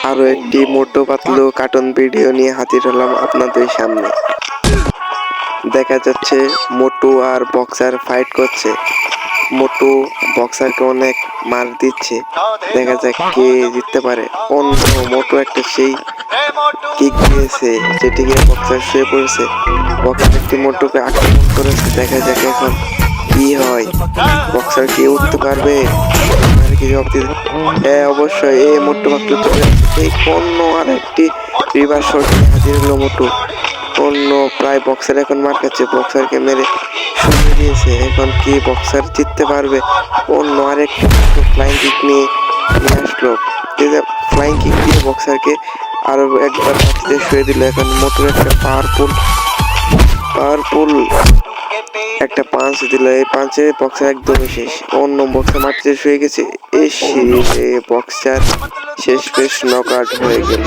আরো একটি Motu Patlu cartoon video নিয়ে হাজির হলাম আপনাদের সামনে। দেখা যাচ্ছে মোটু আর বক্সার ফাইট করছে। মোটু বক্সারকে অনেক মার দিচ্ছে। দেখা যাক কে জিততে পারে। অন্য মোটু একটা সেই কিক দিয়েছে যেটিকে বক্সার শুয়ে পড়েছে। বক্সার একটি মোটুকে আক্রমণ করেছে। দেখা যাক এখন কি হয়। বক্সার কি উঠতে পারবে? হ্যাঁ, অবশ্যই এই মোটু পাতলু চলে আসছে। এই অন্য আর একটি রিভার শট নিয়ে হাজির হলো মোটু। অন্য প্রায় বক্সার এখন মার খাচ্ছে। বক্সারকে মেরে সরিয়ে দিয়েছে। এখন কি বক্সার জিততে পারবে? অন্য আরেকটি ফ্লাইং কিক নিয়ে আসলো। ফ্লাইং কিক দিয়ে বক্সারকে আরো একবার মাটিতে শুয়ে দিল। এখন মোটর একটা পাওয়ারফুল একটা পাঞ্চ দিল। এই পাঞ্চে বক্সার একদমই শেষ। অন্য বক্সার মাটিতে শুয়ে গেছে। বক্সার শেষ নক আউট হয়ে গেল।